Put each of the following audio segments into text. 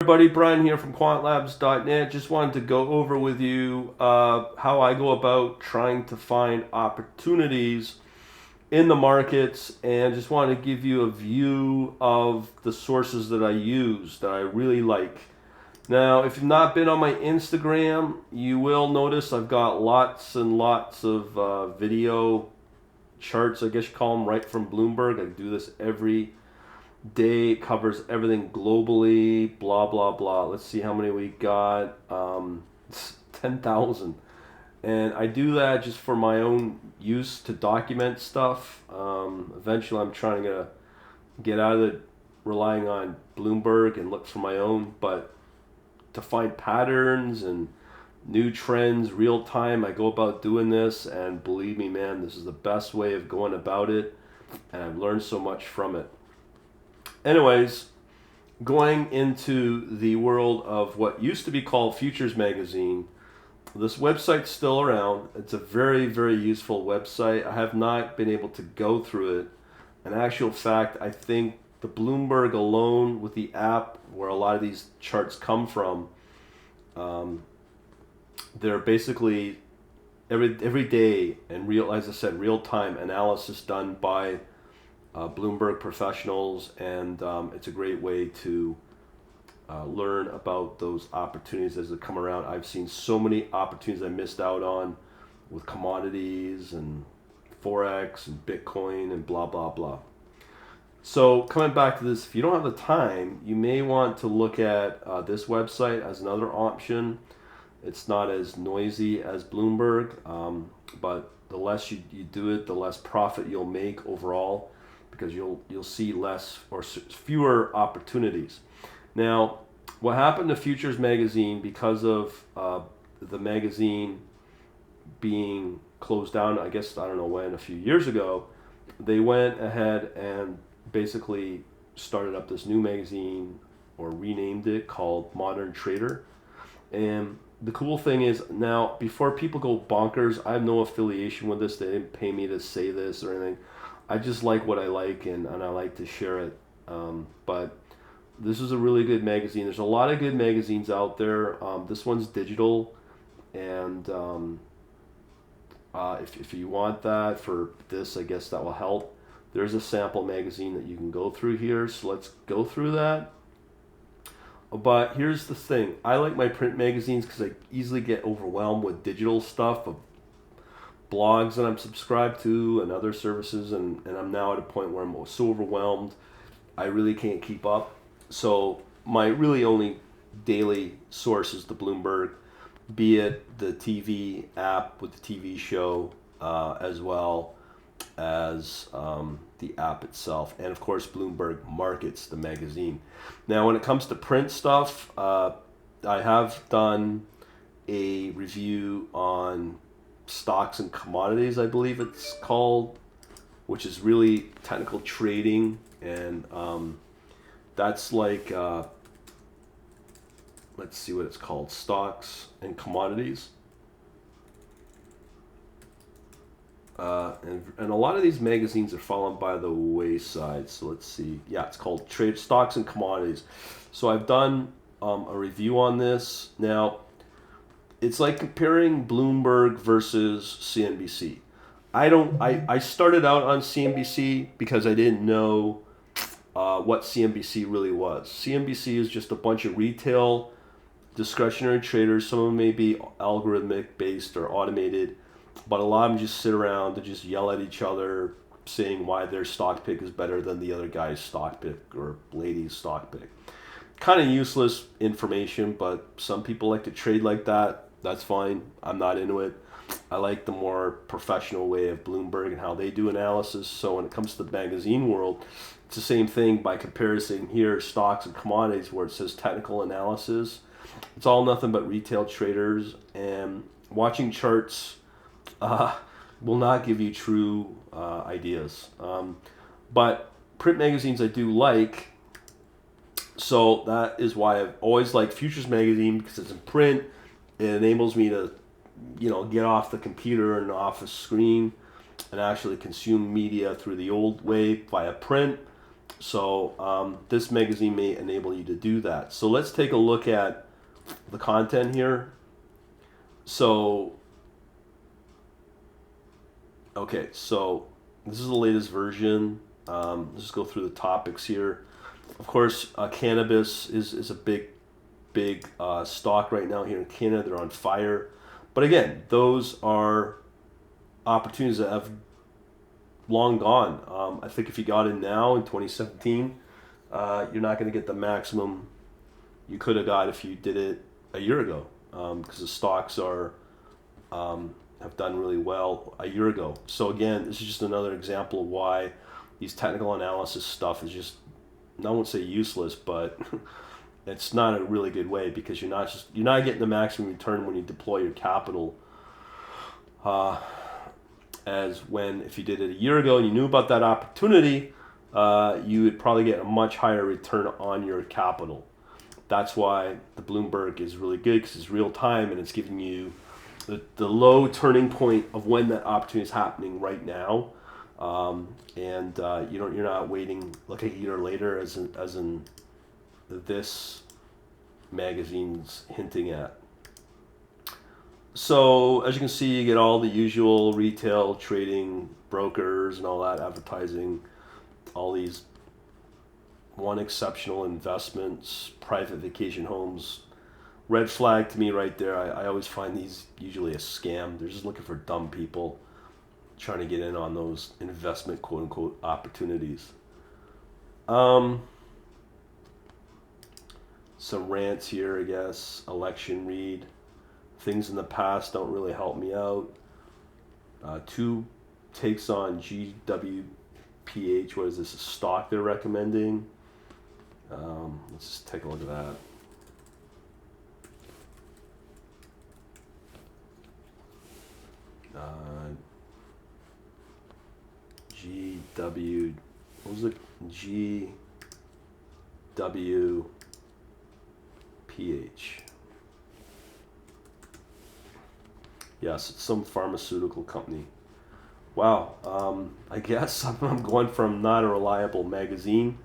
everybody, Brian here from quantlabs.net. Just wanted to go over with you how I go about trying to find opportunities in the markets, and just wanted to give you a view of the sources that I use that I really like. Now, if you've not been on my Instagram, you will notice I've got lots and lots of video charts, I guess you call them, right from Bloomberg. I do this every day. It covers everything globally, blah, blah, blah. Let's see how many we got. 10,000. And I do that just for my own use to document stuff. Eventually, I'm trying to get out of it, relying on Bloomberg and look for my own. But to find patterns and new trends real time, I go about doing this. And believe me, man, this is the best way of going about it. And I've learned so much from it. Anyways, going into the world of what used to be called Futures Magazine, this website's still around. It's a very, very useful website. I have not been able to go through it. In actual fact, I think the Bloomberg alone with the app where a lot of these charts come from, they're basically every day and real, as I said, real-time analysis done by Bloomberg professionals, and it's a great way to learn about those opportunities as they come around. I've seen so many opportunities I missed out on with commodities and Forex and Bitcoin and blah, blah, blah. So coming back to this, if you don't have the time, you may want to look at this website as another option. It's not as noisy as Bloomberg, but the less you do it, the less profit you'll make overall, because you'll see less or fewer opportunities. Now, what happened to Futures Magazine because of the magazine being closed down, I guess, I don't know when, a few years ago, they went ahead and basically started up this new magazine, or renamed it, called Modern Trader. And the cool thing is, now, before people go bonkers, I have no affiliation with this. They didn't pay me to say this or anything. I just like what I like, and I like to share it. But this is a really good magazine. There's a lot of good magazines out there. This one's digital, and if you want that for this, I guess that will help. There's a sample magazine that you can go through here, so let's go through that. But here's the thing. I like my print magazines because I easily get overwhelmed with digital stuff, of blogs that I'm subscribed to and other services, and I'm now at a point where I'm so overwhelmed I really can't keep up. So my really only daily source is the Bloomberg, be it the TV app with the TV show, as well as the app itself, and of course Bloomberg Markets, the magazine. Now when it comes to print stuff, I have done a review on stocks and commodities, I believe it's called, which is really technical trading, and that's like, let's see what it's called, stocks and commodities. And a lot of these magazines are fallen by the wayside. So let's see. Yeah, it's called Trade Stocks and Commodities. So I've done a review on this. Now, it's like comparing Bloomberg versus CNBC. I started out on CNBC because I didn't know what CNBC really was. CNBC is just a bunch of retail discretionary traders. Some of them may be algorithmic based or automated, but a lot of them just sit around to just yell at each other, saying why their stock pick is better than the other guy's stock pick or lady's stock pick. Kind of useless information, but some people like to trade like that. That's fine. I'm not into it. I like the more professional way of Bloomberg and how they do analysis. So when it comes to the magazine world, it's the same thing by comparison here, stocks and commodities, where it says technical analysis. It's all nothing but retail traders, and watching charts will not give you true ideas. But print magazines I do like, so that is why I've always liked Futures Magazine, because it's in print. It enables me to, get off the computer and off a screen and actually consume media through the old way via print. So this magazine may enable you to do that. So let's take a look at the content here. So, okay, so this is the latest version. Let's just go through the topics here. Of course, cannabis is a big stock right now here in Canada. They're on fire. But again, those are opportunities that have long gone. I think if you got in now in 2017, you're not going to get the maximum you could have got if you did it a year ago, because the stocks are have done really well a year ago. So again, this is just another example of why these technical analysis stuff is just, I won't say useless, but it's not a really good way, because you're not getting the maximum return when you deploy your capital. As when if you did it a year ago and you knew about that opportunity, you would probably get a much higher return on your capital. That's why the Bloomberg is really good, because it's real time and it's giving you the low turning point of when that opportunity is happening right now, and you're not waiting like a year later, as in this magazine's hinting at. So as you can see, you get all the usual retail trading brokers and all that advertising, all these one exceptional investments, private vacation homes. Red flag to me right there. I always find these usually a scam. They're just looking for dumb people trying to get in on those investment quote unquote opportunities. Some rants here, I guess. Election read. Things in the past don't really help me out. 2 takes on GWPH. What is this? A stock they're recommending? Let's just take a look at that. GW. What was it? GWPH. Yes, it's some pharmaceutical company. Wow. I guess I'm going from not a reliable magazine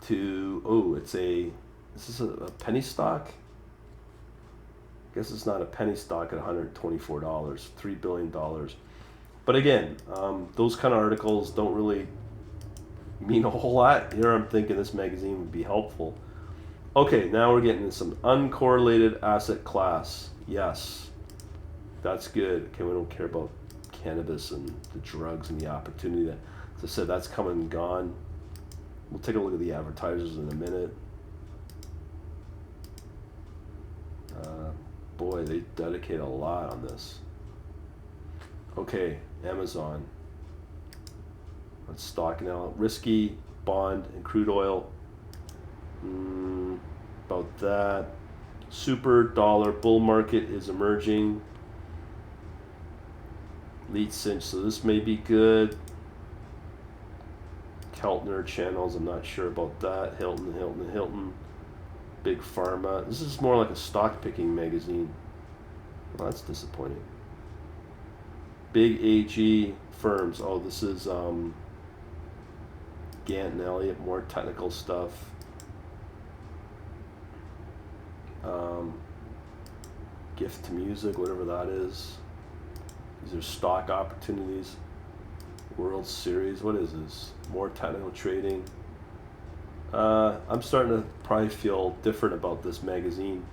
to, is this a penny stock? I guess it's not a penny stock at $124, $3 billion. But again, those kind of articles don't really mean a whole lot. Here I'm thinking this magazine would be helpful. Okay, now we're getting into some uncorrelated asset class. Yes. That's good. Okay, we don't care about cannabis and the drugs and the opportunity. That, as I said, that's come and gone. We'll take a look at the advertisers in a minute. Boy, they dedicate a lot on this. Okay, Amazon. Let's stock now. Risky, bond, and crude oil. About that. Super dollar bull market is emerging. Lead cinch, so this may be good. Keltner channels, I'm not sure about that. Hilton. Big Pharma. This is more like a stock picking magazine. Well, that's disappointing. Big AG firms. Oh, this is Gant and Elliott, more technical stuff. Gift to music, whatever that is. These are stock opportunities. World Series, what is this? More technical trading. I'm starting to probably feel different about this magazine.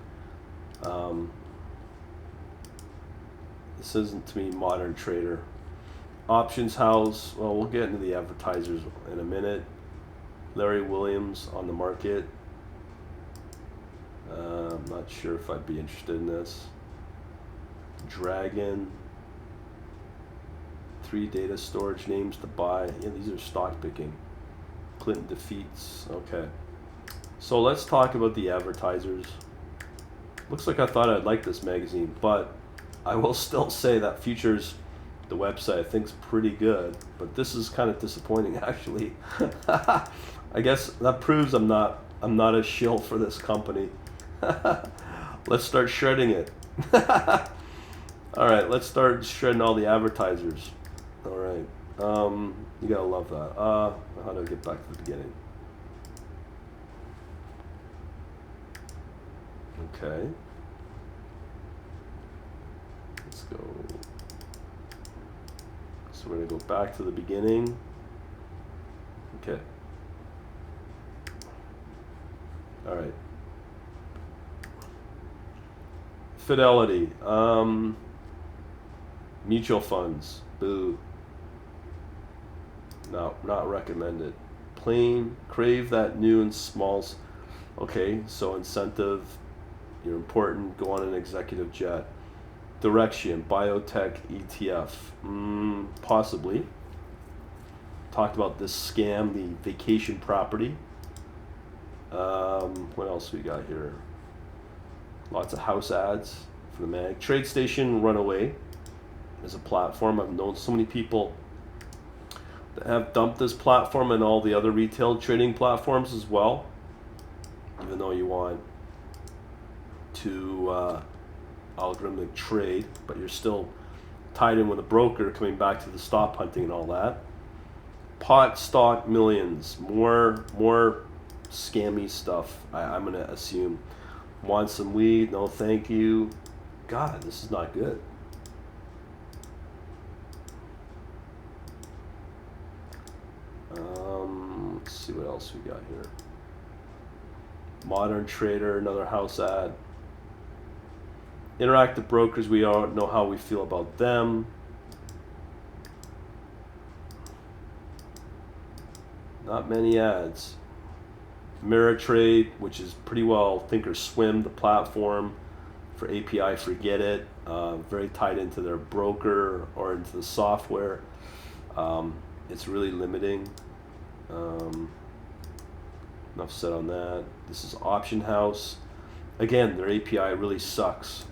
This isn't to me modern trader. Options House, well, we'll get into the advertisers in a minute. Larry Williams on the market. I'm not sure if I'd be interested in this. Dragon. 3 data storage names to buy. Yeah, these are stock picking. Clinton defeats. Okay. So let's talk about the advertisers. Looks like I thought I'd like this magazine, but I will still say that Futures, the website, I think is pretty good, but this is kind of disappointing actually. I guess that proves I'm not a shill for this company. Let's start shredding it. All right, let's start shredding all the advertisers. All right, you gotta love that. How do I get back to the beginning? Okay. Let's go. So we're going to go back to the beginning. Okay. All right. Fidelity. Mutual funds. Boo. No, not recommended. Plain. Crave that new and smalls. Okay, so incentive. You're important. Go on an executive jet. Direction. Biotech ETF. Possibly. Talked about this scam, the vacation property. What else we got here? Lots of house ads for the mag. TradeStation Runaway is a platform. I've known so many people that have dumped this platform and all the other retail trading platforms as well. Even though you want to algorithmic trade, but you're still tied in with a broker, coming back to the stop hunting and all that. Pot stock millions, more scammy stuff. I'm gonna assume. Want some weed? No, thank you. God, this is not good. Let's see what else we got here. Modern Trader, another house ad. Interactive brokers, we all know how we feel about them. Not many ads. Mirror Trade, which is pretty well Thinkorswim, the platform for API, forget it. Very tied into their broker or into the software. It's really limiting. Enough said on that. This is Option House. Again, their API really sucks.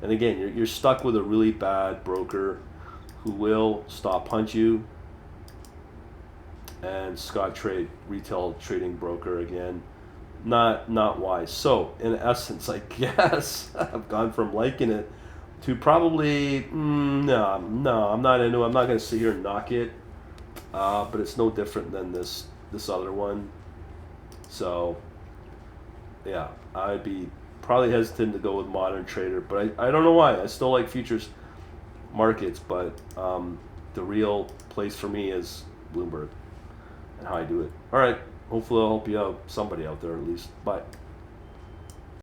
And again, you're stuck with a really bad broker who will stop punch you. And Scottrade, retail trading broker, again, not wise. So in essence, I guess I've gone from liking it to probably no, I'm not into it. I'm not going to sit here and knock it, but it's no different than this other one. So yeah, I'd be probably hesitant to go with Modern Trader, but I don't know why. I still like futures markets, but the real place for me is Bloomberg and how I do it. All right, hopefully I'll help you out, somebody out there at least. Bye.